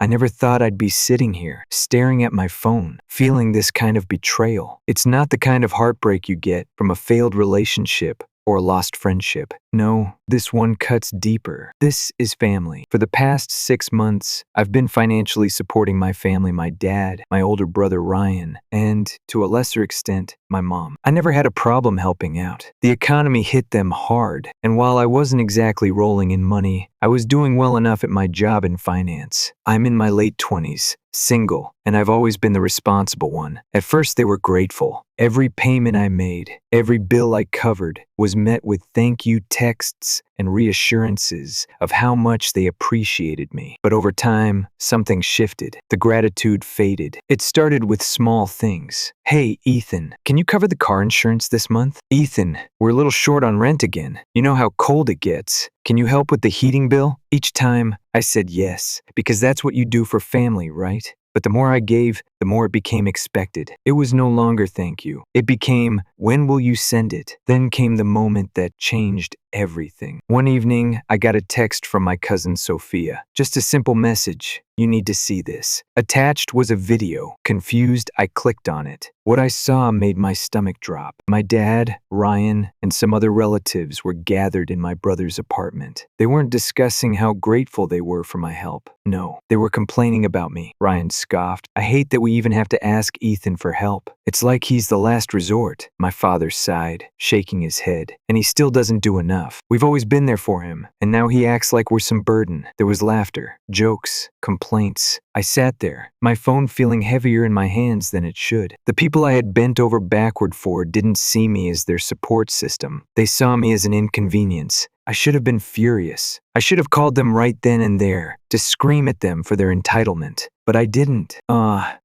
I never thought I'd be sitting here, staring at my phone, feeling this kind of betrayal. It's not the kind of heartbreak you get from a failed relationship or a lost friendship. No, this one cuts deeper. This is family. For the past 6 months, I've been financially supporting my family, my dad, my older brother Ryan, and, to a lesser extent, my mom. I never had a problem helping out. The economy hit them hard, and while I wasn't exactly rolling in money, I was doing well enough at my job in finance. I'm in my late 20s, single, and I've always been the responsible one. At first, they were grateful. Every payment I made, every bill I covered, was met with thank you texts and reassurances of how much they appreciated me. But over time, something shifted. The gratitude faded. It started with small things. Hey, Ethan, can you cover the car insurance this month? Ethan, we're a little short on rent again. You know how cold it gets. Can you help with the heating bill? Each time, I said yes, because that's what you do for family, right? But the more I gave, the more it became expected. It was no longer thank you. It became, when will you send it? Then came the moment that changed everything. One evening, I got a text from my cousin Sophia. Just a simple message. You need to see this. Attached was a video. Confused, I clicked on it. What I saw made my stomach drop. My dad, Ryan, and some other relatives were gathered in my brother's apartment. They weren't discussing how grateful they were for my help. No, they were complaining about me. Ryan scoffed. I hate that we even have to ask Ethan for help. It's like he's the last resort. My father sighed, shaking his head. And he still doesn't do enough. We've always been there for him, and now he acts like we're some burden. There was laughter, jokes, complaints. I sat there, my phone feeling heavier in my hands than it should. The people I had bent over backward for didn't see me as their support system. They saw me as an inconvenience. I should have been furious. I should have called them right then and there to scream at them for their entitlement. But I didn't.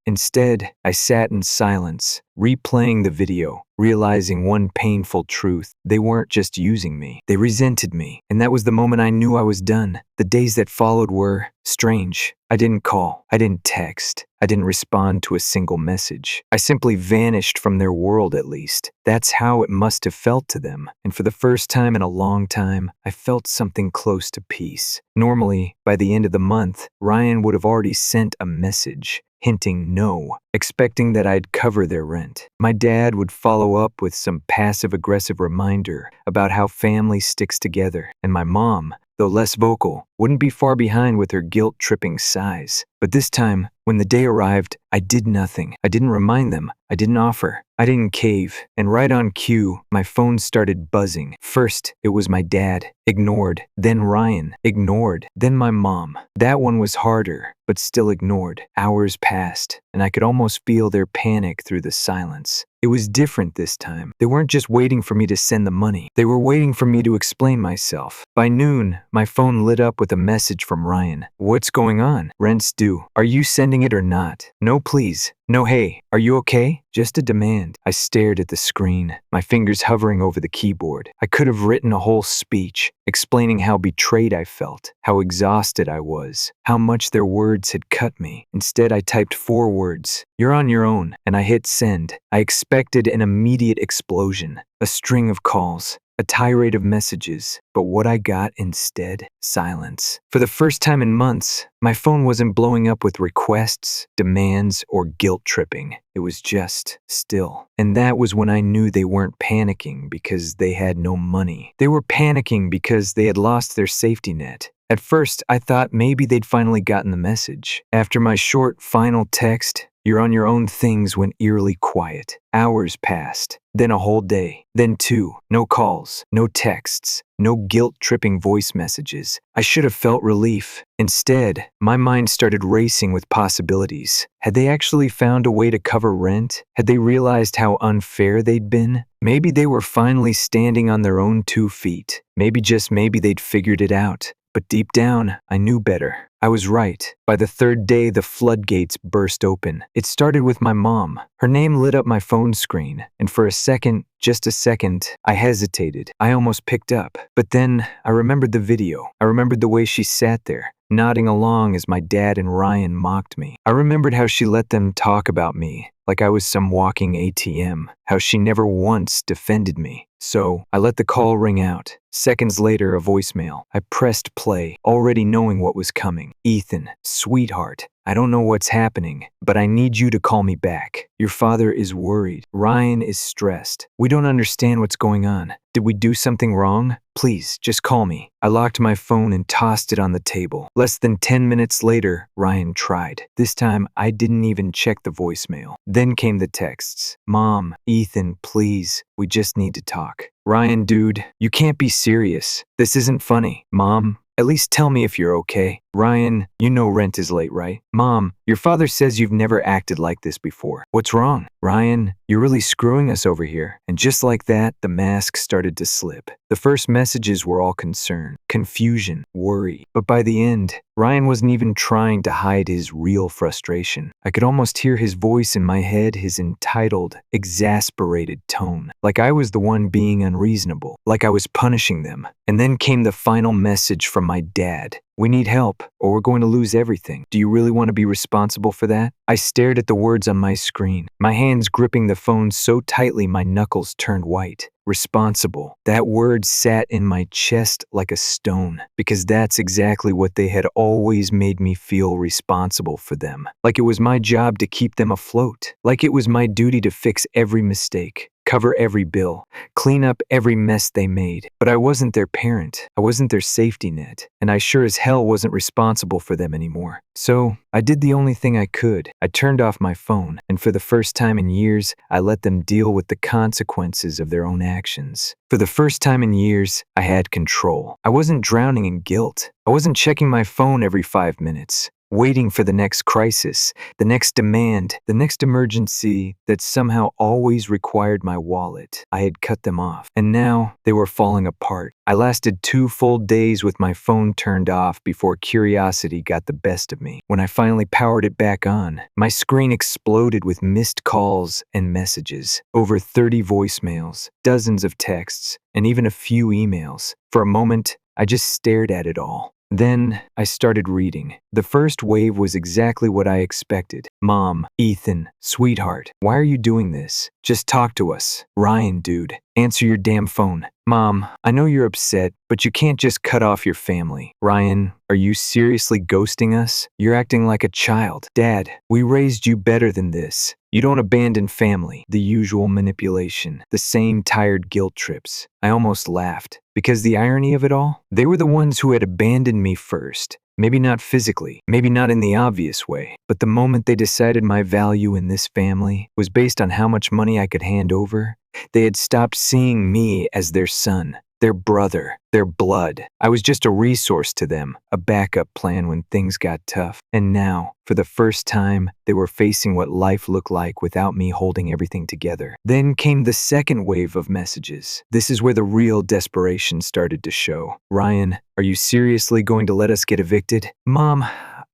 Instead, I sat in silence, replaying the video, realizing one painful truth. They weren't just using me. They resented me. And that was the moment I knew I was done. The days that followed were strange. I didn't call. I didn't text. I didn't respond to a single message. I simply vanished from their world, at least. That's how it must have felt to them. And for the first time in a long time, I felt something close to peace. Normally, by the end of the month, Ryan would have already sent a message, hinting no, expecting that I'd cover their rent. My dad would follow up with some passive-aggressive reminder about how family sticks together, and my mom, though less vocal, wouldn't be far behind with her guilt-tripping sighs. But this time, when the day arrived, I did nothing. I didn't remind them. I didn't offer. I didn't cave. And right on cue, my phone started buzzing. First, it was my dad. Ignored. Then Ryan. Ignored. Then my mom. That one was harder, but still ignored. Hours passed, and I could almost feel their panic through the silence. It was different this time. They weren't just waiting for me to send the money. They were waiting for me to explain myself. By noon, my phone lit up with a message from Ryan. What's going on? Rent's due. Are you sending it or not? No, please. No, hey, are you okay? Just a demand. I stared at the screen, my fingers hovering over the keyboard. I could have written a whole speech, explaining how betrayed I felt, how exhausted I was, how much their words had cut me. Instead, I typed 4 words. You're on your own, and I hit send. I expected an immediate explosion, a string of calls, a tirade of messages, but what I got instead? Silence. For the first time in months, my phone wasn't blowing up with requests, demands, or guilt tripping. It was just still. And that was when I knew they weren't panicking because they had no money. They were panicking because they had lost their safety net. At first, I thought maybe they'd finally gotten the message. After my short final text, "You're on your own," things went eerily quiet. Hours passed, then a whole day, then 2. No calls, no texts, no guilt-tripping voice messages. I should have felt relief. Instead, my mind started racing with possibilities. Had they actually found a way to cover rent? Had they realized how unfair they'd been? Maybe they were finally standing on their own 2 feet. Maybe, just maybe, they'd figured it out. But deep down, I knew better. I was right. By the 3rd day, the floodgates burst open. It started with my mom. Her name lit up my phone screen, and for a second, just a second, I hesitated. I almost picked up. But then, I remembered the video. I remembered the way she sat there, nodding along as my dad and Ryan mocked me. I remembered how she let them talk about me, like I was some walking ATM, how she never once defended me. So I let the call ring out. Seconds later, a voicemail. I pressed play, already knowing what was coming. Ethan, sweetheart, I don't know what's happening, but I need you to call me back. Your father is worried. Ryan is stressed. We don't understand what's going on. Did we do something wrong? Please, just call me. I locked my phone and tossed it on the table. Less than 10 minutes later, Ryan tried. This time, I didn't even check the voicemail. Then came the texts. Mom, Ethan, please, we just need to talk. Ryan, dude, you can't be serious. This isn't funny. Mom, at least tell me if you're okay. Ryan, you know rent is late, right? Mom, your father says you've never acted like this before. What's wrong? Ryan, you're really screwing us over here. And just like that, the mask started to slip. The first messages were all concern, confusion, worry. But by the end, Ryan wasn't even trying to hide his real frustration. I could almost hear his voice in my head, his entitled, exasperated tone. Like I was the one being unreasonable. Like I was punishing them. And then came the final message from my dad. We need help, or we're going to lose everything. Do you really want to be responsible for that? I stared at the words on my screen, my hands gripping the phone so tightly my knuckles turned white. Responsible. That word sat in my chest like a stone, because that's exactly what they had always made me feel, responsible for them. Like it was my job to keep them afloat. Like it was my duty to fix every mistake, cover every bill, clean up every mess they made. But I wasn't their parent. I wasn't their safety net. And I sure as hell wasn't responsible for them anymore. So I did the only thing I could. I turned off my phone, and for the first time in years, I let them deal with the consequences of their own actions. For the first time in years, I had control. I wasn't drowning in guilt. I wasn't checking my phone every 5 minutes, waiting for the next crisis, the next demand, the next emergency that somehow always required my wallet. I had cut them off, and now they were falling apart. I lasted 2 full days with my phone turned off before curiosity got the best of me. When I finally powered it back on, my screen exploded with missed calls and messages. Over 30 voicemails, dozens of texts, and even a few emails. For a moment, I just stared at it all. Then I started reading. The first wave was exactly what I expected. Mom, Ethan, sweetheart, why are you doing this? Just talk to us. Ryan, dude, answer your damn phone. Mom, I know you're upset, but you can't just cut off your family. Ryan, are you seriously ghosting us? You're acting like a child. Dad, we raised you better than this. You don't abandon family. The usual manipulation. The same tired guilt trips. I almost laughed. Because the irony of it all, they were the ones who had abandoned me first. Maybe not physically, maybe not in the obvious way, but the moment they decided my value in this family was based on how much money I could hand over, they had stopped seeing me as their son, their brother, their blood. I was just a resource to them, a backup plan when things got tough. And now, for the first time, they were facing what life looked like without me holding everything together. Then came the second wave of messages. This is where the real desperation started to show. Ryan, are you seriously going to let us get evicted? Mom,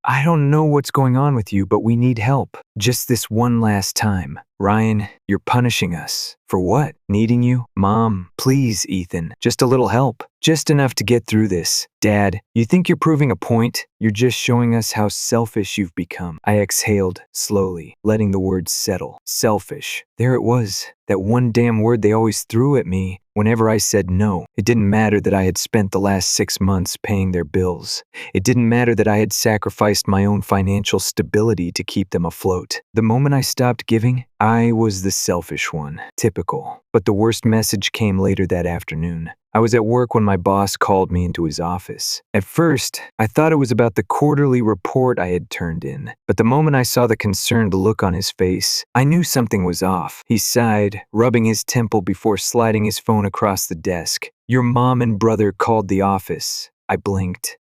I don't know what's going on with you, but we need help. Just this one last time. Ryan, you're punishing us. For what? Needing you? Mom, please, Ethan, just a little help. Just enough to get through this. Dad, you think you're proving a point? You're just showing us how selfish you've become. I exhaled slowly, letting the words settle. Selfish. There it was. That one damn word they always threw at me whenever I said no. It didn't matter that I had spent the last 6 months paying their bills. It didn't matter that I had sacrificed my own financial stability to keep them afloat. The moment I stopped giving, I was the selfish one. Typical. But the worst message came later that afternoon. I was at work when my boss called me into his office. At first, I thought it was about the quarterly report I had turned in. But the moment I saw the concerned look on his face, I knew something was off. He sighed, rubbing his temple before sliding his phone across the desk. Your mom and brother called the office. I blinked.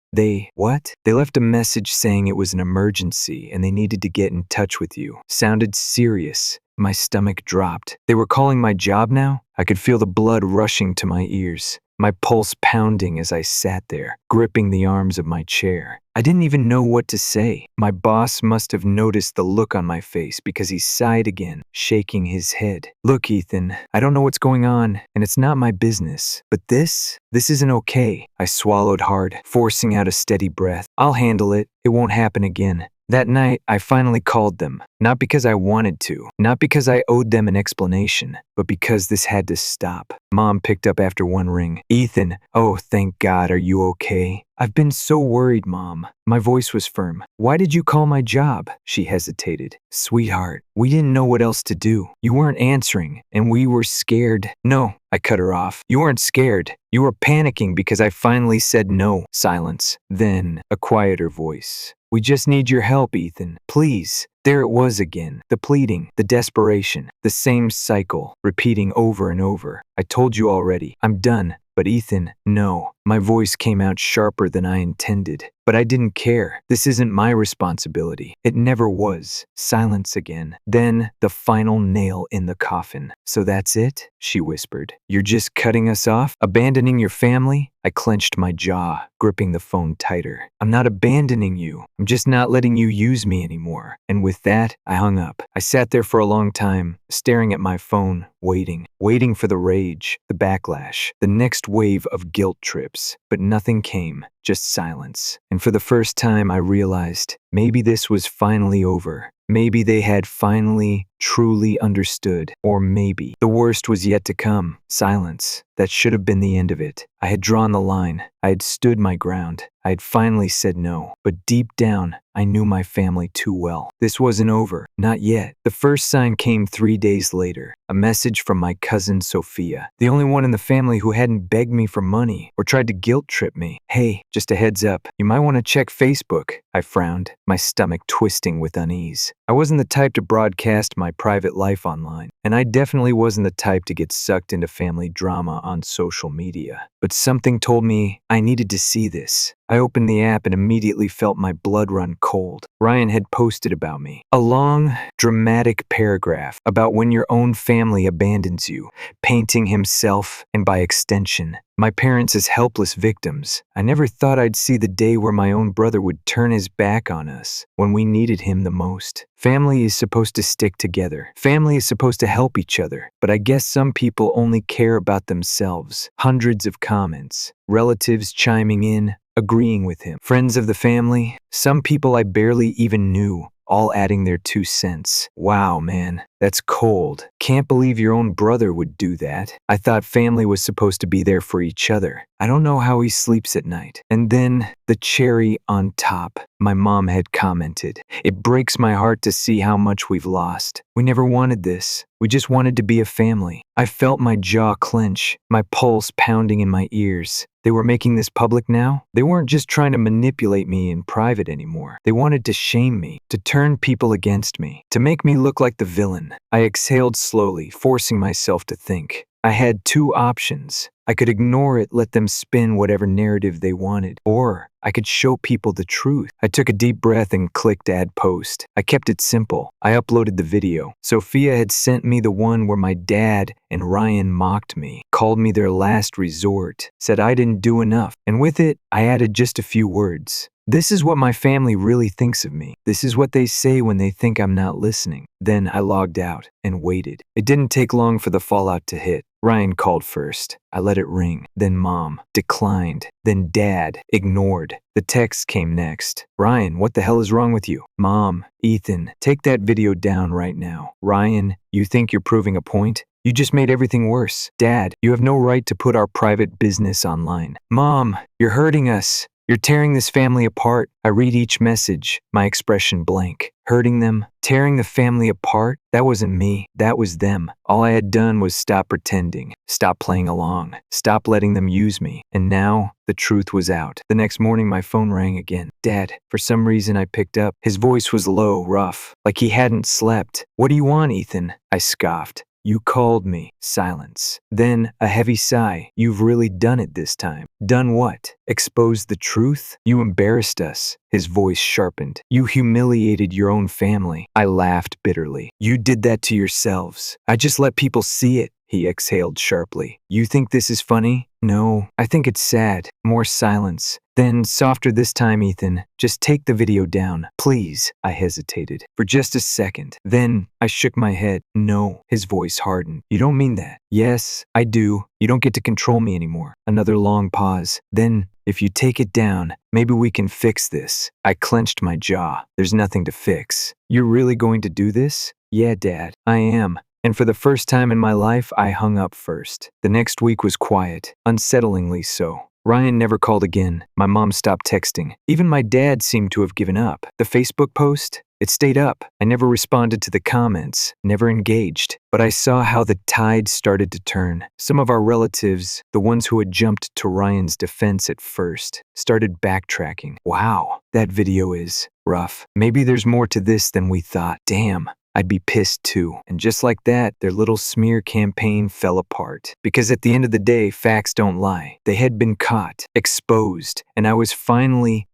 What? They left a message saying it was an emergency and they needed to get in touch with you. Sounded serious. My stomach dropped. They were calling my job now? I could feel the blood rushing to my ears, my pulse pounding as I sat there, gripping the arms of my chair. I didn't even know what to say. My boss must have noticed the look on my face because he sighed again, shaking his head. Look, Ethan, I don't know what's going on, and it's not my business. But this isn't okay. I swallowed hard, forcing out a steady breath. I'll handle it. It won't happen again. That night, I finally called them, not because I wanted to, not because I owed them an explanation, but because this had to stop. Mom picked up after one ring. "Ethan, oh, thank God, are you okay?" "I've been so worried, Mom." My voice was firm. "Why did you call my job?" She hesitated. "Sweetheart, we didn't know what else to do. You weren't answering, and we were scared." "No," I cut her off. "You weren't scared. You were panicking because I finally said no." Silence. Then, a quieter voice. "We just need your help, Ethan. Please." There it was again. The pleading, the desperation, the same cycle, repeating over and over. "I told you already. I'm done. But Ethan, no." My voice came out sharper than I intended. But I didn't care. This isn't my responsibility. It never was. Silence again. Then, the final nail in the coffin. "So that's it?" she whispered. "You're just cutting us off? Abandoning your family?" I clenched my jaw, gripping the phone tighter. "I'm not abandoning you. I'm just not letting you use me anymore." And with that, I hung up. I sat there for a long time, staring at my phone, waiting for the rage, the backlash, the next wave of guilt trips. But nothing came, just silence. And for the first time, I realized maybe this was finally over. Maybe they had finally, truly understood. Or maybe the worst was yet to come. Silence. That should have been the end of it. I had drawn the line. I had stood my ground. I had finally said no. But deep down, I knew my family too well. This wasn't over. Not yet. The first sign came 3 days later. A message from my cousin Sophia, the only one in the family who hadn't begged me for money or tried to guilt trip me. "Hey, just a heads up. You might want to check Facebook." I frowned, my stomach twisting with unease. I wasn't the type to broadcast my private life online, and I definitely wasn't the type to get sucked into family drama on social media. But something told me I needed to see this. I opened the app and immediately felt my blood run cold. Ryan had posted about me. A long, dramatic paragraph about when your own family abandons you, painting himself, and by extension, my parents as helpless victims. I never thought I'd see the day where my own brother would turn his back on us when we needed him the most. Family is supposed to stick together. Family is supposed to help each other. But I guess some people only care about themselves. Hundreds of comments. Relatives chiming in, agreeing with him. Friends of the family, some people I barely even knew, all adding their 2 cents. Wow, man, that's cold. Can't believe your own brother would do that. I thought family was supposed to be there for each other. I don't know how he sleeps at night. And then, the cherry on top, my mom had commented. "It breaks my heart to see how much we've lost. We never wanted this. We just wanted to be a family." I felt my jaw clench, my pulse pounding in my ears. They were making this public now? They weren't just trying to manipulate me in private anymore. They wanted to shame me, to turn people against me, to make me look like the villain. I exhaled slowly, forcing myself to think. I had 2 options. I could ignore it, let them spin whatever narrative they wanted, or I could show people the truth. I took a deep breath and clicked add post. I kept it simple. I uploaded the video. Sophia had sent me the one where my dad and Ryan mocked me, called me their last resort, said I didn't do enough, and with it, I added just a few words. "This is what my family really thinks of me. This is what they say when they think I'm not listening." Then I logged out and waited. It didn't take long for the fallout to hit. Ryan called first. I let it ring. Then Mom declined. Then Dad ignored. The text came next. "Ryan, what the hell is wrong with you?" "Mom, Ethan, take that video down right now." "Ryan, you think you're proving a point? You just made everything worse." "Dad, you have no right to put our private business online." "Mom, you're hurting us. You're tearing this family apart." I read each message, my expression blank. Hurting them? Tearing the family apart? That wasn't me. That was them. All I had done was stop pretending, stop playing along, stop letting them use me. And now, the truth was out. The next morning, my phone rang again. Dad, for some reason I picked up. His voice was low, rough, like he hadn't slept. "What do you want, Ethan?" I scoffed. "You called me." Silence. Then a heavy sigh. "You've really done it this time." "Done what? Exposed the truth? You embarrassed us." His voice sharpened. "You humiliated your own family." I laughed bitterly. "You did that to yourselves. I just let people see it." He exhaled sharply. "You think this is funny?" "No, I think it's sad." More silence. Then, softer this time, Ethan. Just take the video down, please. I hesitated for just a second. Then, I shook my head. No. His voice hardened. You don't mean that? Yes, I do. You don't get to control me anymore. Another long pause. Then, if you take it down, maybe we can fix this. I clenched my jaw. There's nothing to fix. You're really going to do this? Yeah, Dad, I am. And for the first time in my life, I hung up first. The next week was quiet, unsettlingly so. Ryan never called again. My mom stopped texting. Even my dad seemed to have given up. The Facebook post? It stayed up. I never responded to the comments, never engaged. But I saw how the tide started to turn. Some of our relatives, the ones who had jumped to Ryan's defense at first, started backtracking. Wow, that video is rough. Maybe there's more to this than we thought. Damn. I'd be pissed too. And just like that, their little smear campaign fell apart. Because at the end of the day, facts don't lie. They had been caught, exposed, and I was finally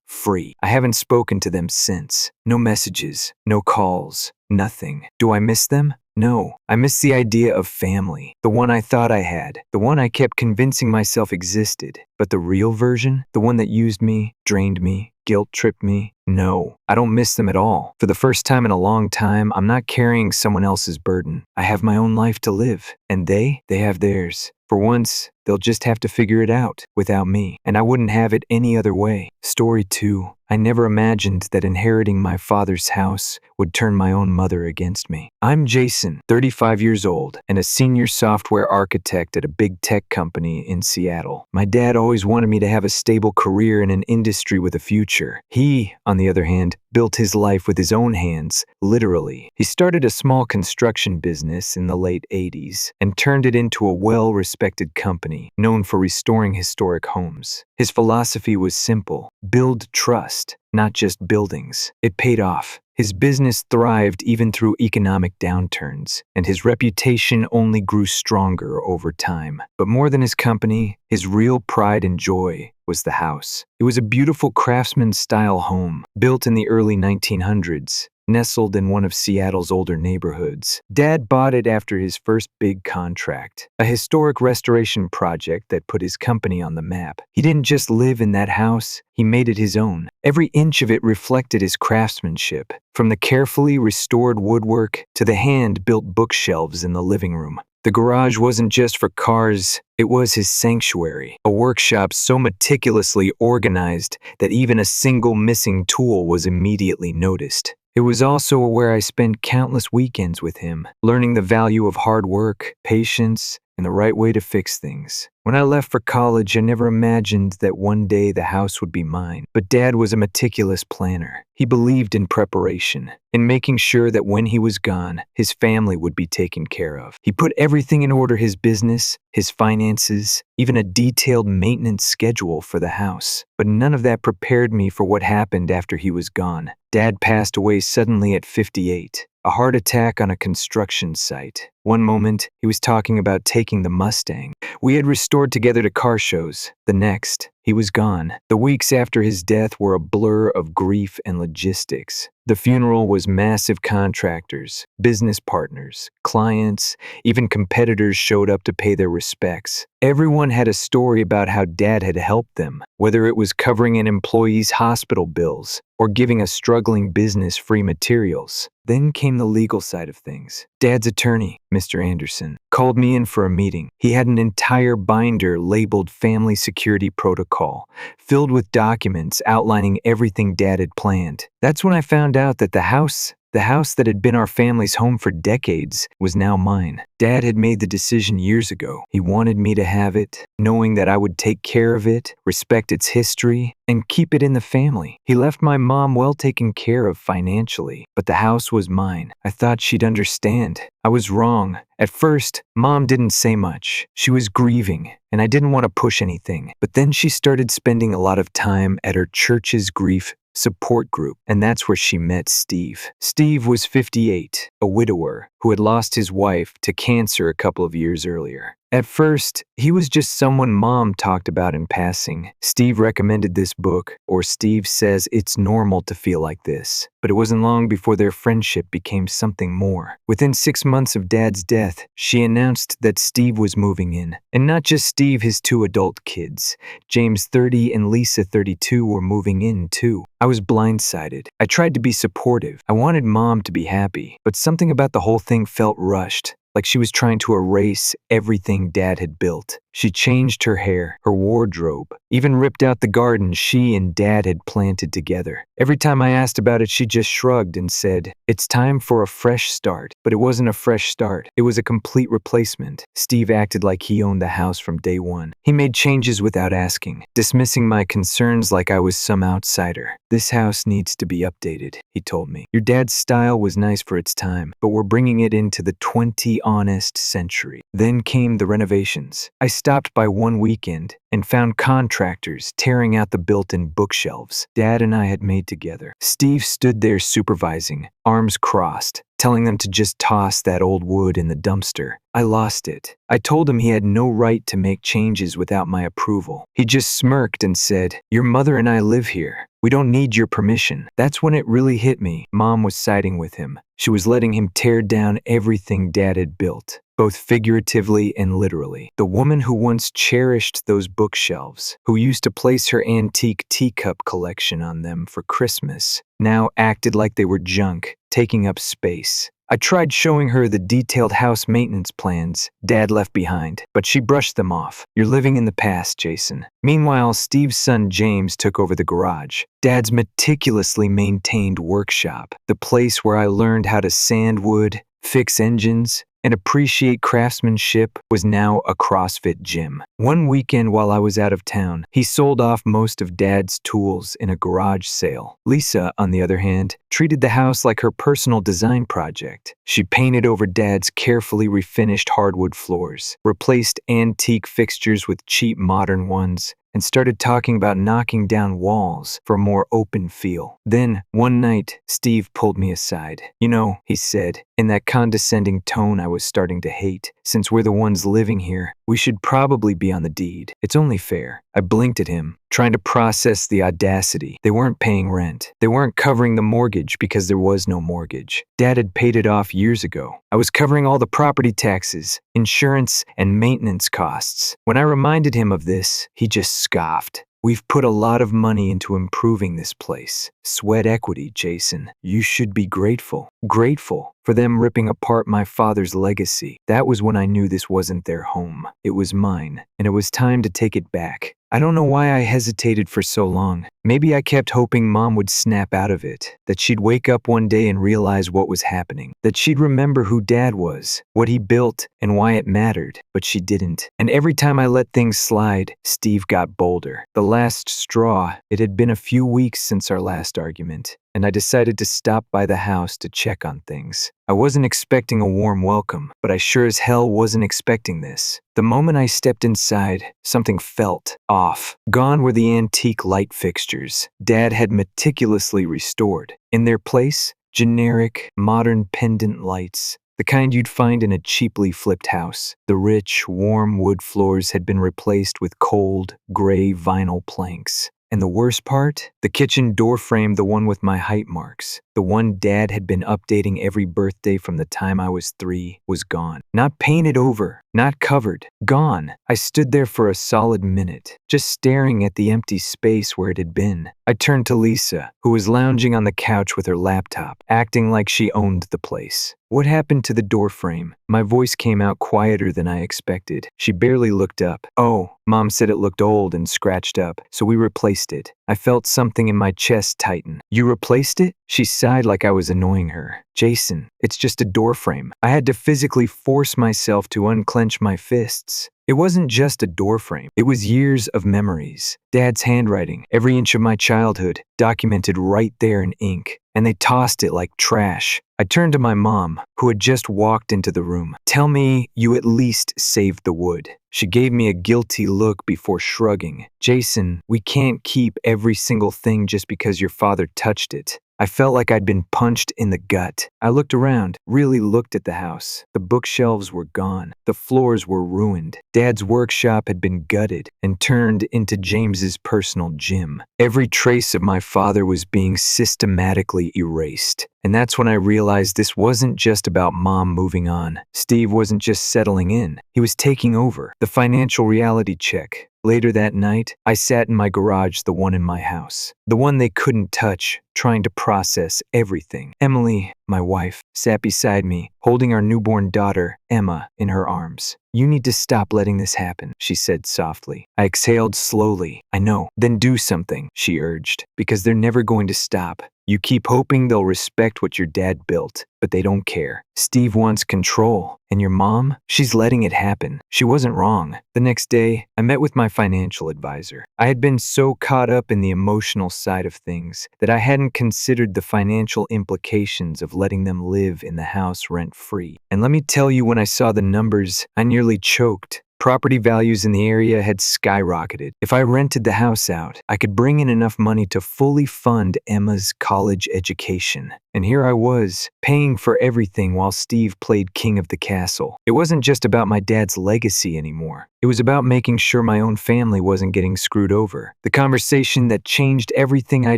free. I haven't spoken to them since. No messages, no calls, nothing. Do I miss them? No, I miss the idea of family. The one I thought I had. The one I kept convincing myself existed. But the real version? The one that used me, drained me, guilt-tripped me? No, I don't miss them at all. For the first time in a long time, I'm not carrying someone else's burden. I have my own life to live. And they have theirs. For once, they'll just have to figure it out without me. And I wouldn't have it any other way. Story 2. I never imagined that inheriting my father's house would turn my own mother against me. I'm Jason, 35 years old, and a senior software architect at a big tech company in Seattle. My dad always wanted me to have a stable career in an industry with a future. He, on the other hand, built his life with his own hands, literally. He started a small construction business in the late 80s and turned it into a well-respected company known for restoring historic homes. His philosophy was simple: build trust, not just buildings. It paid off. His business thrived even through economic downturns, and his reputation only grew stronger over time. But more than his company, his real pride and joy was the house. It was a beautiful craftsman-style home, built in the early 1900s. Nestled in one of Seattle's older neighborhoods. Dad bought it after his first big contract, a historic restoration project that put his company on the map. He didn't just live in that house, he made it his own. Every inch of it reflected his craftsmanship, from the carefully restored woodwork to the hand-built bookshelves in the living room. The garage wasn't just for cars, it was his sanctuary, a workshop so meticulously organized that even a single missing tool was immediately noticed. It was also where I spent countless weekends with him, learning the value of hard work, patience, and the right way to fix things. When I left for college, I never imagined that one day the house would be mine. But Dad was a meticulous planner. He believed in preparation, in making sure that when he was gone, his family would be taken care of. He put everything in order: his business, his finances, even a detailed maintenance schedule for the house. But none of that prepared me for what happened after he was gone. Dad passed away suddenly at 58. A heart attack on a construction site. One moment, he was talking about taking the Mustang we had restored together to car shows. The next, he was gone. The weeks after his death were a blur of grief and logistics. The funeral was massive. Contractors, business partners, clients, even competitors showed up to pay their respects. Everyone had a story about how Dad had helped them, whether it was covering an employee's hospital bills or giving a struggling business free materials. Then came the legal side of things. Dad's attorney, Mr. Anderson, called me in for a meeting. He had an entire binder labeled Family Security Protocol, filled with documents outlining everything Dad had planned. That's when I found out that the house that had been our family's home for decades was now mine. Dad had made the decision years ago. He wanted me to have it, knowing that I would take care of it, respect its history, and keep it in the family. He left my mom well taken care of financially, but the house was mine. I thought she'd understand. I was wrong. At first, Mom didn't say much. She was grieving, and I didn't want to push anything. But then she started spending a lot of time at her church's grief support group, and that's where she met Steve. Steve was 58, a widower who had lost his wife to cancer a couple of years earlier. At first, he was just someone Mom talked about in passing. Steve recommended this book, or Steve says it's normal to feel like this. But it wasn't long before their friendship became something more. Within 6 months of Dad's death, she announced that Steve was moving in. And not just Steve, his 2 adult kids. James, 30, and Lisa, 32, were moving in too. I was blindsided. I tried to be supportive. I wanted Mom to be happy. But something about the whole thing felt rushed. Like she was trying to erase everything Dad had built. She changed her hair, her wardrobe, even ripped out the garden she and Dad had planted together. Every time I asked about it, she just shrugged and said, "It's time for a fresh start." But it wasn't a fresh start. It was a complete replacement. Steve acted like he owned the house from day one. He made changes without asking, dismissing my concerns like I was some outsider. "This house needs to be updated," he told me. "Your dad's style was nice for its time, but we're bringing it into the 20 honest century." Then came the renovations. I stopped by one weekend and found contractors tearing out the built-in bookshelves Dad and I had made together. Steve stood there supervising, arms crossed, telling them to just toss that old wood in the dumpster. I lost it. I told him he had no right to make changes without my approval. He just smirked and said, "Your mother and I live here. We don't need your permission." That's when it really hit me. Mom was siding with him. She was letting him tear down everything Dad had built, both figuratively and literally. The woman who once cherished those bookshelves, who used to place her antique teacup collection on them for Christmas, now acted like they were junk, taking up space. I tried showing her the detailed house maintenance plans Dad left behind, but she brushed them off. "You're living in the past, Jason." Meanwhile, Steve's son James took over the garage, Dad's meticulously maintained workshop, the place where I learned how to sand wood, fix engines, and appreciate craftsmanship, was now a CrossFit gym. One weekend while I was out of town, he sold off most of Dad's tools in a garage sale. Lisa, on the other hand, treated the house like her personal design project. She painted over Dad's carefully refinished hardwood floors, replaced antique fixtures with cheap modern ones, and started talking about knocking down walls for a more open feel. Then, one night, Steve pulled me aside. "You know," he said, in that condescending tone I was starting to hate, "since we're the ones living here, we should probably be on the deed. It's only fair." I blinked at him, trying to process the audacity. They weren't paying rent. They weren't covering the mortgage because there was no mortgage. Dad had paid it off years ago. I was covering all the property taxes, insurance, and maintenance costs. When I reminded him of this, he just scoffed. "We've put a lot of money into improving this place. Sweat equity, Jason. You should be grateful." Grateful for them ripping apart my father's legacy. That was when I knew this wasn't their home. It was mine, and it was time to take it back. I don't know why I hesitated for so long. Maybe I kept hoping Mom would snap out of it, that she'd wake up one day and realize what was happening, that she'd remember who Dad was, what he built, and why it mattered, but she didn't. And every time I let things slide, Steve got bolder. The last straw, it had been a few weeks since our last argument, and I decided to stop by the house to check on things. I wasn't expecting a warm welcome, but I sure as hell wasn't expecting this. The moment I stepped inside, something felt off. Gone were the antique light fixtures Dad had meticulously restored. In their place, generic, modern pendant lights, the kind you'd find in a cheaply flipped house. The rich, warm wood floors had been replaced with cold, gray vinyl planks. And the worst part? The kitchen door frame, the one with my height marks, the one Dad had been updating every birthday from the time I was 3, was gone. Not painted over, not covered, gone. I stood there for a solid minute, just staring at the empty space where it had been. I turned to Lisa, who was lounging on the couch with her laptop, acting like she owned the place. "What happened to the door frame?" My voice came out quieter than I expected. She barely looked up. "Oh, Mom said it looked old and scratched up, so we replaced it." I felt something in my chest tighten. "You replaced it?" She sighed like I was annoying her. "Jason, it's just a door frame." I had to physically force myself to unclench my fists. It wasn't just a door frame. It was years of memories. Dad's handwriting, every inch of my childhood, documented right there in ink. And they tossed it like trash. I turned to my mom, who had just walked into the room. "Tell me you at least saved the wood." She gave me a guilty look before shrugging. "Jason, we can't keep every single thing just because your father touched it. I felt like I'd been punched in the gut. I looked around, really looked at the house. The bookshelves were gone. The floors were ruined. Dad's workshop had been gutted and turned into James's personal gym. Every trace of my father was being systematically erased. And that's when I realized this wasn't just about Mom moving on. Steve wasn't just settling in. He was taking over. The financial reality check. Later that night, I sat in my garage, the one in my house, the one they couldn't touch, trying to process everything. Emily, my wife, sat beside me, holding our newborn daughter, Emma, in her arms. "You need to stop letting this happen," she said softly. I exhaled slowly. "I know." "Then do something," she urged, "because they're never going to stop. You keep hoping they'll respect what your dad built, but they don't care. Steve wants control, and your mom, she's letting it happen." She wasn't wrong. The next day, I met with my financial advisor. I had been so caught up in the emotional side of things that I hadn't considered the financial implications of letting them live in the house rent-free. And let me tell you, when I saw the numbers, I nearly choked. Property values in the area had skyrocketed. If I rented the house out, I could bring in enough money to fully fund Emma's college education. And here I was, paying for everything while Steve played king of the castle. It wasn't just about my dad's legacy anymore. It was about making sure my own family wasn't getting screwed over. The conversation that changed everything. I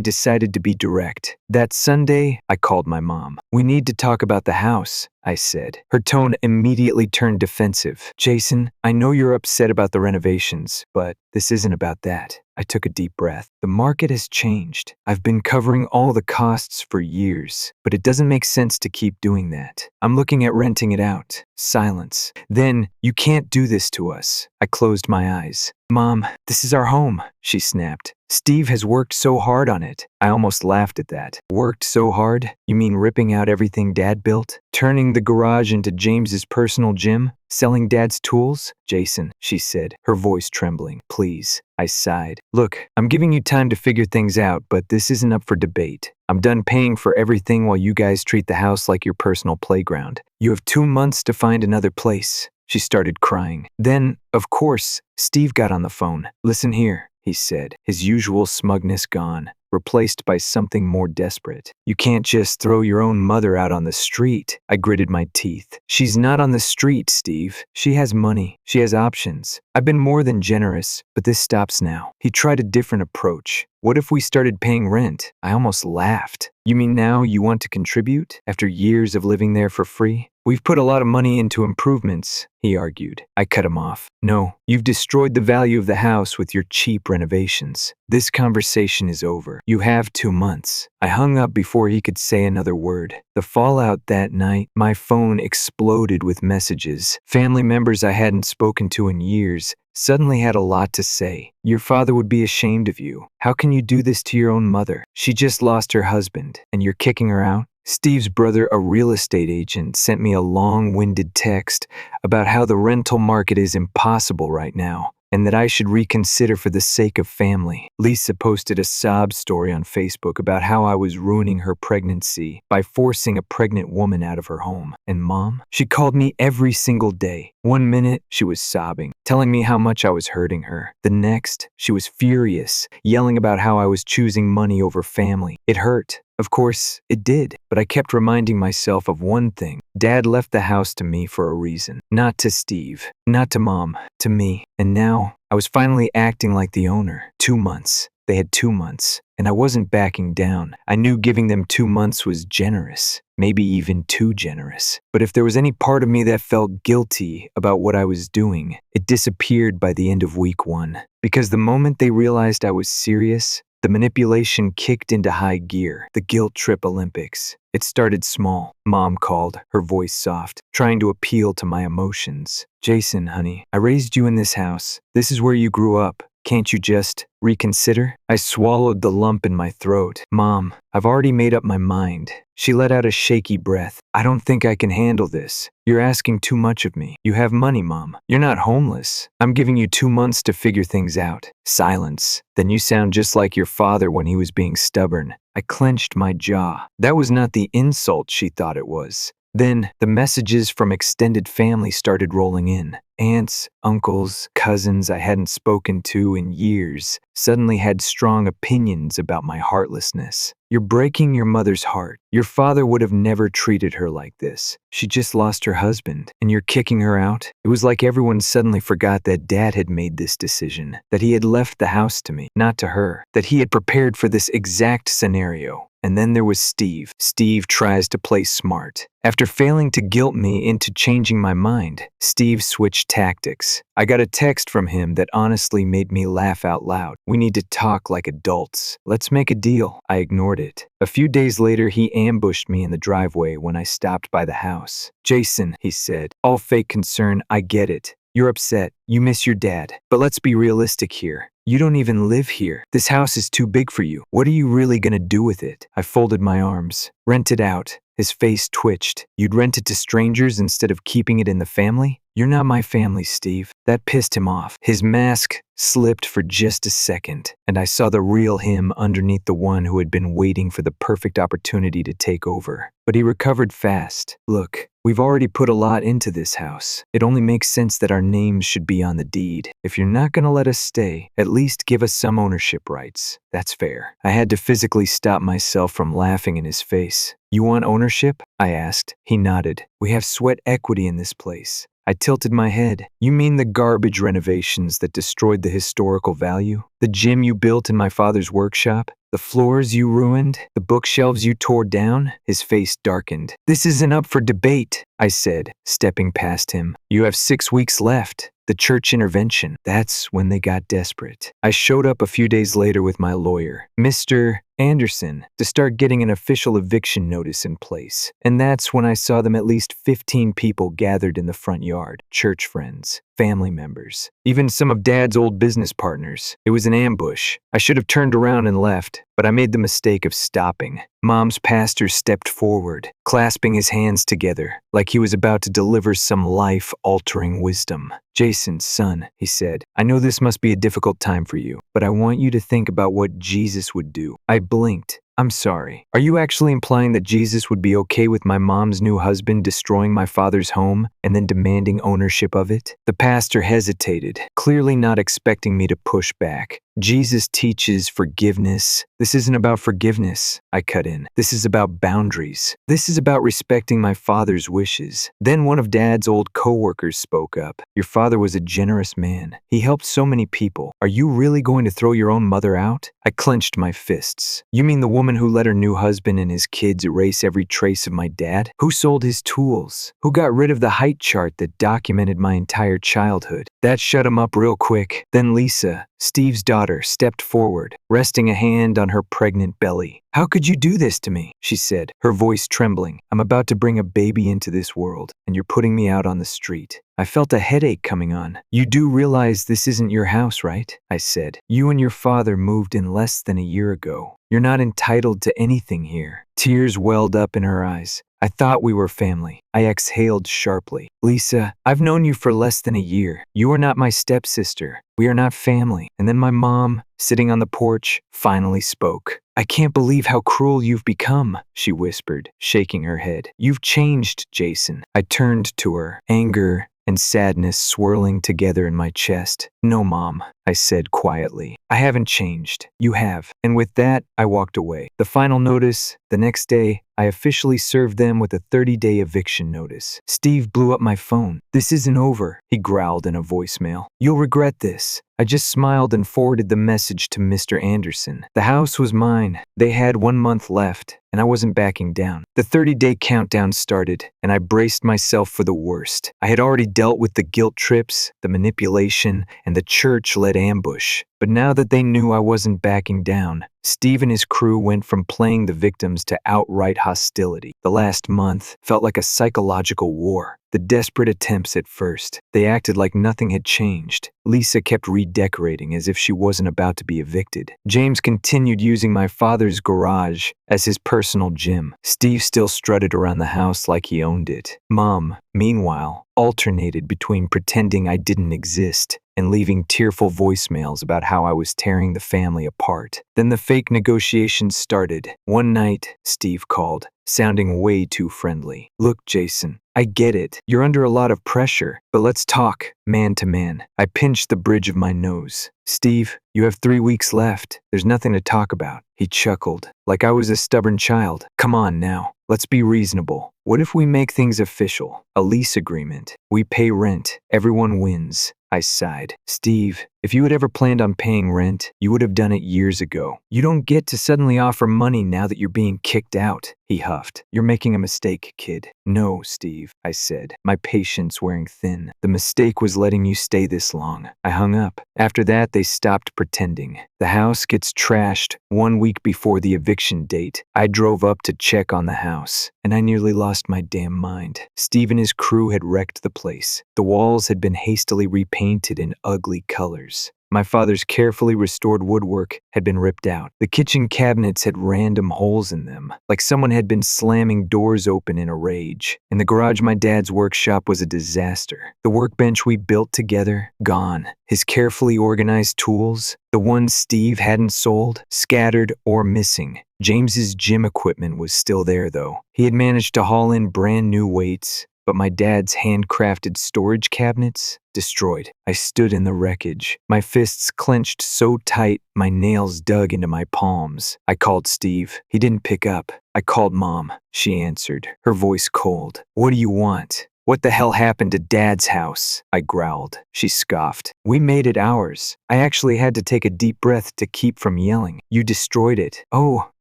decided to be direct. That Sunday, I called my mom. "We need to talk about the house," I said. Her tone immediately turned defensive. "Jason, I know you're upset about the renovations, but this isn't about that." I took a deep breath. The market has changed. I've been covering all the costs for years, but it doesn't make sense to keep doing that. I'm looking at renting it out. Silence. "Then you can't do this to us." I closed my eyes. "Mom, this is our home," she snapped. "Steve has worked so hard on it." I almost laughed at that. "Worked so hard? You mean ripping out everything Dad built? Turning the garage into James's personal gym? Selling Dad's tools?" "Jason," she said, her voice trembling. "Please." I sighed. "Look, I'm giving you time to figure things out, but this isn't up for debate. I'm done paying for everything while you guys treat the house like your personal playground. You have 2 months to find another place." She started crying. Then, of course, Steve got on the phone. "Listen here," he said, his usual smugness gone, replaced by something more desperate. "You can't just throw your own mother out on the street." I gritted my teeth. "She's not on the street, Steve. She has money. She has options. I've been more than generous, but this stops now." He tried a different approach. "What if we started paying rent?" I almost laughed. "You mean now you want to contribute, after years of living there for free?" "We've put a lot of money into improvements," he argued. I cut him off. "No, you've destroyed the value of the house with your cheap renovations. This conversation is over. You have 2 months." I hung up before he could say another word. The fallout that night, my phone exploded with messages. Family members I hadn't spoken to in years suddenly had a lot to say. "Your father would be ashamed of you. How can you do this to your own mother? She just lost her husband, and you're kicking her out?" Steve's brother, a real estate agent, sent me a long-winded text about how the rental market is impossible right now, and that I should reconsider for the sake of family. Lisa posted a sob story on Facebook about how I was ruining her pregnancy by forcing a pregnant woman out of her home. And Mom? She called me every single day. One minute, she was sobbing, telling me how much I was hurting her. The next, she was furious, yelling about how I was choosing money over family. It hurt. Of course, it did, but I kept reminding myself of one thing. Dad left the house to me for a reason. Not to Steve, not to Mom, to me. And now, I was finally acting like the owner. 2 months. They had 2 months, and I wasn't backing down. I knew giving them 2 months was generous, maybe even too generous. But if there was any part of me that felt guilty about what I was doing, it disappeared by the end of week 1. Because the moment they realized I was serious, the manipulation kicked into high gear, the guilt trip Olympics. It started small. Mom called, her voice soft, trying to appeal to my emotions. "Jason, honey, I raised you in this house. This is where you grew up. Can't you just reconsider?" I swallowed the lump in my throat. "Mom, I've already made up my mind." She let out a shaky breath. "I don't think I can handle this. You're asking too much of me. You have money, Mom. You're not homeless. I'm giving you 2 months to figure things out." Silence. "Then you sound just like your father when he was being stubborn." I clenched my jaw. That was not the insult she thought it was. Then, the messages from extended family started rolling in. Aunts, uncles, cousins I hadn't spoken to in years suddenly had strong opinions about my heartlessness. You're breaking your mother's heart. Your father would have never treated her like this. She just lost her husband, and you're kicking her out? It was like everyone suddenly forgot that Dad had made this decision, that he had left the house to me, not to her, that he had prepared for this exact scenario. And then there was Steve. Steve tries to play smart. After failing to guilt me into changing my mind, Steve switched tactics. I got a text from him that honestly made me laugh out loud. We need to talk like adults. Let's make a deal. I ignored it. A few days later, he ambushed me in the driveway when I stopped by the house. Jason, he said, all fake concern, I get it. You're upset. You miss your dad. But let's be realistic here. You don't even live here. This house is too big for you. What are you really gonna do with it? I folded my arms. Rent it out. His face twitched. You'd rent it to strangers instead of keeping it in the family? You're not my family, Steve. That pissed him off. His mask slipped for just a second, and I saw the real him underneath the one who had been waiting for the perfect opportunity to take over. But he recovered fast. Look, we've already put a lot into this house. It only makes sense that our names should be on the deed. If you're not gonna let us stay, at least give us some ownership rights. That's fair. I had to physically stop myself from laughing in his face. You want ownership? I asked. He nodded. We have sweat equity in this place. I tilted my head. You mean the garbage renovations that destroyed the historical value? The gym you built in my father's workshop? The floors you ruined? The bookshelves you tore down? His face darkened. This isn't up for debate, I said, stepping past him. You have 6 weeks left. The church intervention. That's when they got desperate. I showed up a few days later with my lawyer, Mr. Anderson, to start getting an official eviction notice in place. And that's when I saw them at least 15 people gathered in the front yard. Church friends, family members, even some of Dad's old business partners. It was an ambush. I should have turned around and left, but I made the mistake of stopping. Mom's pastor stepped forward, clasping his hands together like he was about to deliver some life-altering wisdom. Jason's son, he said, I know this must be a difficult time for you, but I want you to think about what Jesus would do. I blinked. I'm sorry. Are you actually implying that Jesus would be okay with my mom's new husband destroying my father's home and then demanding ownership of it? The pastor hesitated, clearly not expecting me to push back. Jesus teaches forgiveness. This isn't about forgiveness, I cut in. This is about boundaries. This is about respecting my father's wishes. Then one of Dad's old co-workers spoke up. Your father was a generous man. He helped so many people. Are you really going to throw your own mother out? I clenched my fists. You mean the woman who let her new husband and his kids erase every trace of my dad? Who sold his tools? Who got rid of the height chart that documented my entire childhood? That shut him up real quick. Then Lisa, Steve's daughter, stepped forward, resting a hand on her pregnant belly. How could you do this to me? She said, her voice trembling. I'm about to bring a baby into this world, and you're putting me out on the street. I felt a headache coming on. You do realize this isn't your house, right? I said. You and your father moved in less than a year ago. You're not entitled to anything here. Tears welled up in her eyes. I thought we were family. I exhaled sharply. Lisa, I've known you for less than a year. You are not my stepsister. We are not family. And then my mom, sitting on the porch, finally spoke. I can't believe how cruel you've become, she whispered, shaking her head. You've changed, Jason. I turned to her, anger and sadness swirling together in my chest. No, Mom, I said quietly. I haven't changed. You have. And with that, I walked away. The final notice, the next day, I officially served them with a 30-day eviction notice. Steve blew up my phone. This isn't over, he growled in a voicemail. You'll regret this. I just smiled and forwarded the message to Mr. Anderson. The house was mine. They had 1 month left, and I wasn't backing down. The 30-day countdown started, and I braced myself for the worst. I had already dealt with the guilt trips, the manipulation, and the church-led ambush. But now that they knew I wasn't backing down, Steve and his crew went from playing the victims to outright hostility. The last month felt like a psychological war. The desperate attempts at first. They acted like nothing had changed. Lisa kept redecorating as if she wasn't about to be evicted. James continued using my father's garage as his personal gym. Steve still strutted around the house like he owned it. Mom, meanwhile, alternated between pretending I didn't exist and leaving tearful voicemails about how I was tearing the family apart. Then the fake negotiations started. One night, Steve called, sounding way too friendly. "Look, Jason, I get it. You're under a lot of pressure, but let's talk, man to man." I pinched the bridge of my nose. "Steve, you have 3 weeks left. There's nothing to talk about." He chuckled, like I was a stubborn child. "Come on now, let's be reasonable. What if we make things official? A lease agreement. We pay rent. Everyone wins." I sighed. "Steve, if you had ever planned on paying rent, you would have done it years ago. You don't get to suddenly offer money now that you're being kicked out." He huffed. "You're making a mistake, kid." "No, Steve," I said, my patience wearing thin. "The mistake was letting you stay this long." I hung up. After that, they stopped pretending. The house gets trashed 1 week before the eviction date. I drove up to check on the house, and I nearly lost my damn mind. Steve and his crew had wrecked the place. The walls had been hastily repainted in ugly colors. My father's carefully restored woodwork had been ripped out. The kitchen cabinets had random holes in them, like someone had been slamming doors open in a rage. In the garage, my dad's workshop was a disaster. The workbench we built together, gone. His carefully organized tools, the ones Steve hadn't sold, scattered or missing. James's gym equipment was still there, though. He had managed to haul in brand new weights, but my dad's handcrafted storage cabinets, destroyed. I stood in the wreckage, my fists clenched so tight my nails dug into my palms. I called Steve. He didn't pick up. I called Mom. She answered, her voice cold. "What do you want?" "What the hell happened to Dad's house?" I growled. She scoffed. "We made it ours." I actually had to take a deep breath to keep from yelling. "You destroyed it." "Oh,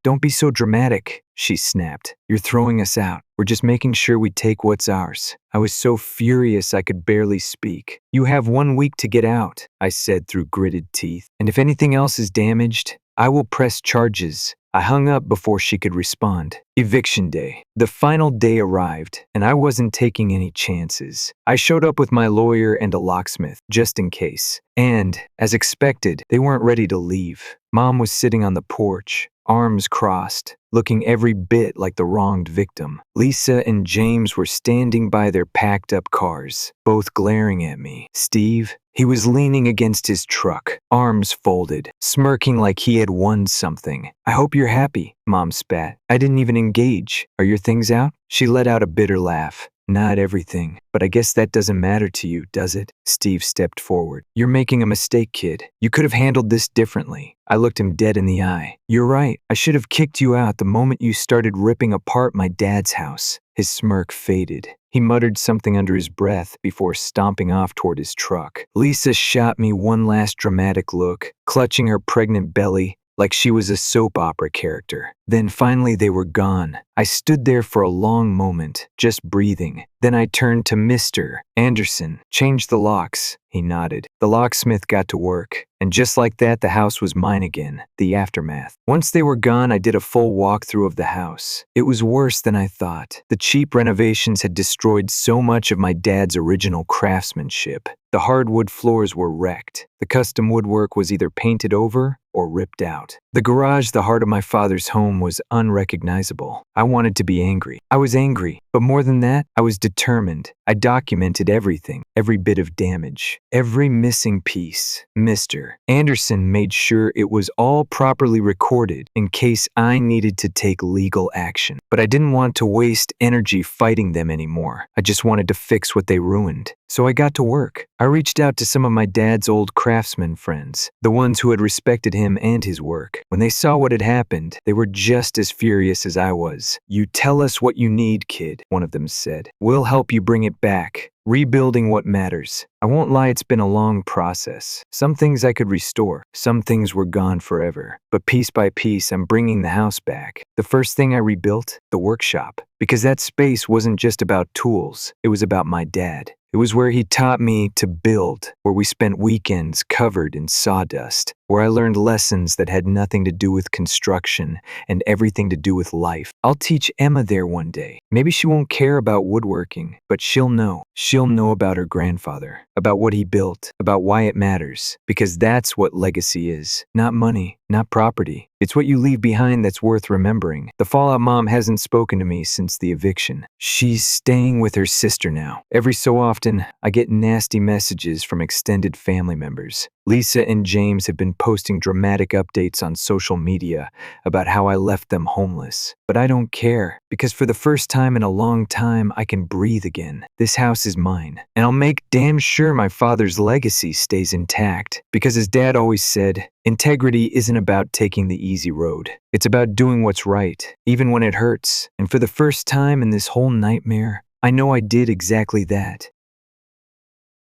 don't be so dramatic," she snapped. "You're throwing us out. We're just making sure we take what's ours." I was so furious I could barely speak. "You have 1 week to get out," I said through gritted teeth. "And if anything else is damaged, I will press charges." I hung up before she could respond. Eviction day. The final day arrived, and I wasn't taking any chances. I showed up with my lawyer and a locksmith, just in case. And, as expected, they weren't ready to leave. Mom was sitting on the porch, arms crossed, looking every bit like the wronged victim. Lisa and James were standing by their packed-up cars, both glaring at me. Steve, he was leaning against his truck, arms folded, smirking like he had won something. "I hope you're happy," Mom spat. I didn't even engage. "Are your things out?" She let out a bitter laugh. "Not everything, but I guess that doesn't matter to you, does it?" Steve stepped forward. "You're making a mistake, kid. You could have handled this differently." I looked him dead in the eye. "You're right. I should have kicked you out the moment you started ripping apart my dad's house." His smirk faded. He muttered something under his breath before stomping off toward his truck. Lisa shot me one last dramatic look, clutching her pregnant belly like she was a soap opera character. Then finally they were gone. I stood there for a long moment, just breathing. Then I turned to Mr. Anderson. "Change the locks," he nodded. The locksmith got to work, and just like that, the house was mine again. The aftermath. Once they were gone, I did a full walkthrough of the house. It was worse than I thought. The cheap renovations had destroyed so much of my dad's original craftsmanship. The hardwood floors were wrecked. The custom woodwork was either painted over or ripped out. The garage, the heart of my father's home, was unrecognizable. I wanted to be angry. I was angry, but more than that, I was determined. I documented everything, every bit of damage, every missing piece. Mr. Anderson made sure it was all properly recorded in case I needed to take legal action. But I didn't want to waste energy fighting them anymore. I just wanted to fix what they ruined. So I got to work. I reached out to some of my dad's old craftsman friends, the ones who had respected him and his work. When they saw what had happened, they were just as furious as I was. "You tell us what you need, kid," one of them said. "We'll help you bring it back. Rebuilding what matters." I won't lie, it's been a long process. Some things I could restore, some things were gone forever. But piece by piece, I'm bringing the house back. The first thing I rebuilt, the workshop. Because that space wasn't just about tools, it was about my dad. It was where he taught me to build, where we spent weekends covered in sawdust, where I learned lessons that had nothing to do with construction and everything to do with life. I'll teach Emma there one day. Maybe she won't care about woodworking, but she'll know. She'll know about her grandfather, about what he built, about why it matters, because that's what legacy is. Not money, not property. It's what you leave behind that's worth remembering. The fallout mom hasn't spoken to me since the eviction. She's staying with her sister now. Every so often, I get nasty messages from extended family members. Lisa and James have been posting dramatic updates on social media about how I left them homeless. But I don't care, because for the first time in a long time, I can breathe again. This house is mine, and I'll make damn sure my father's legacy stays intact. Because as Dad always said, integrity isn't about taking the easy road. It's about doing what's right, even when it hurts. And for the first time in this whole nightmare, I know I did exactly that.